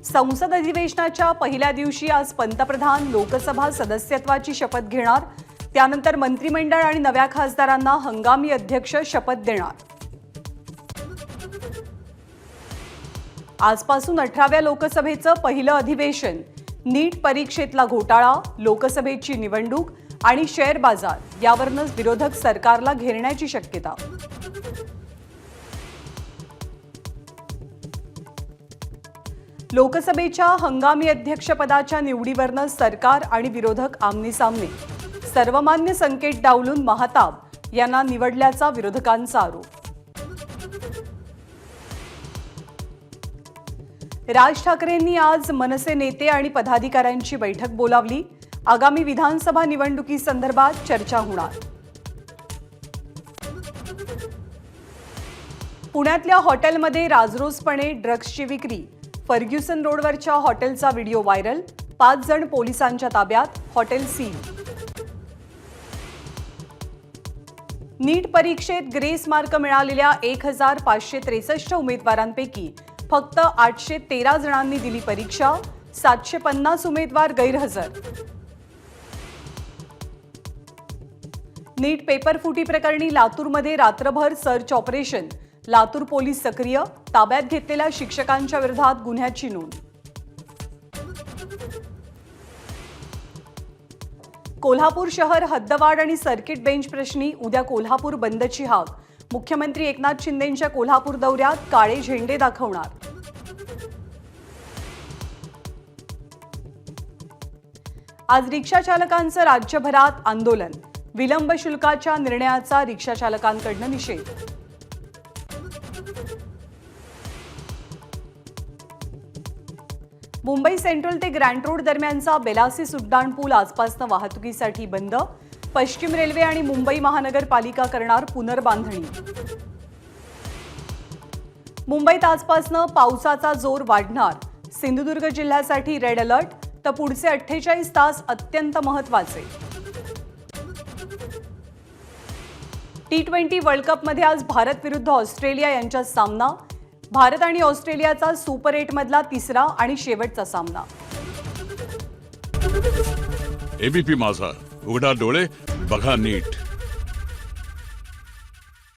संसद अधिवेशनाच्या पहिल्या दिवशी आज पंतप्रधान लोकसभा सदस्यत्वाची शपथ घेणार। त्यानंतर मंत्रिमंडळ आणि नव्या खासदारांना हंगामी अध्यक्ष शपथ देणार। आजपासून 18व्या लोकसभेचं पहिलं अधिवेशन। नीट परीक्षेतला घोटाळा, लोकसभेची निवडणूक आणि शेअर बाजार यावरूनच विरोधक सरकारला घेरण्याची शक्यता। लोकसभेच्या हंगामी अध्यक्षपदाच्या निवडीवरनं सरकार आणि विरोधक आमनेसामने। सर्वमान्य संकेत डावलून महाताब यांना निवडल्याचा विरोधकांचा आरोप। राज ठाकरेंनी आज मनसे नेते आणि पदाधिकाऱ्यांची बैठक बोलावली। आगामी विधानसभा निवडणुकीसंदर्भात चर्चा होणार। पुण्यातल्या हॉटेलमध्ये राजरोसपणे ड्रग्सची विक्री। फर्ग्युसन रोडवरच्या हॉटेलचा व्हिडिओ व्हायरल। 5 जण पोलिसांच्या ताब्यात, हॉटेल सील। नीट परीक्षेत ग्रेस मार्क मिळालेल्या 1563 उमेदवारांपैकी फक्त 813 जणांनी दिली परीक्षा। 750 उमेदवार गैरहजर। नीट पेपर फुटी प्रकरणी लातूरमध्ये रात्रभर सर्च ऑपरेशन। लातूर पोलीस सक्रिय, ताब्यात घेतलेल्या शिक्षकांच्या विरोधात गुन्ह्याची नोंद। कोल्हापूर शहर हद्दवाढ आणि सर्किट बेंच प्रश्नी उद्या कोल्हापूर बंदची हाक। मुख्यमंत्री एकनाथ शिंदेंच्या कोल्हापूर दौऱ्यात काळे झेंडे दाखवणार। आज रिक्षा चालकांचं राज्यभरात आंदोलन। विलंब शुल्काच्या निर्णयाचा रिक्षा चालकांकडून निषेध। मुंबई सेंट्रल ते ग्रँट रोड दरम्यानचा बेलासिस उड्डाण पूल आजपासून वाहतुकीसाठी बंद। पश्चिम रेल्वे आणि मुंबई महानगरपालिका करणार पुनर्बांधणी। मुंबईत आजपासून पावसाचा जोर वाढणार। सिंधुदुर्ग जिल्ह्यासाठी रेड अलर्ट, तर पुढचे 48 तास अत्यंत महत्त्वाचे। T20 वर्ल्ड कपमध्ये आज भारत विरुद्ध ऑस्ट्रेलिया यांच्यात सामना। भारत आणि ऑस्ट्रेलियाचा सुपर 8 मधला तिसरा आणि शेवटचा सामना। एबीपी माझा, उघडा डोळे बघा नीट।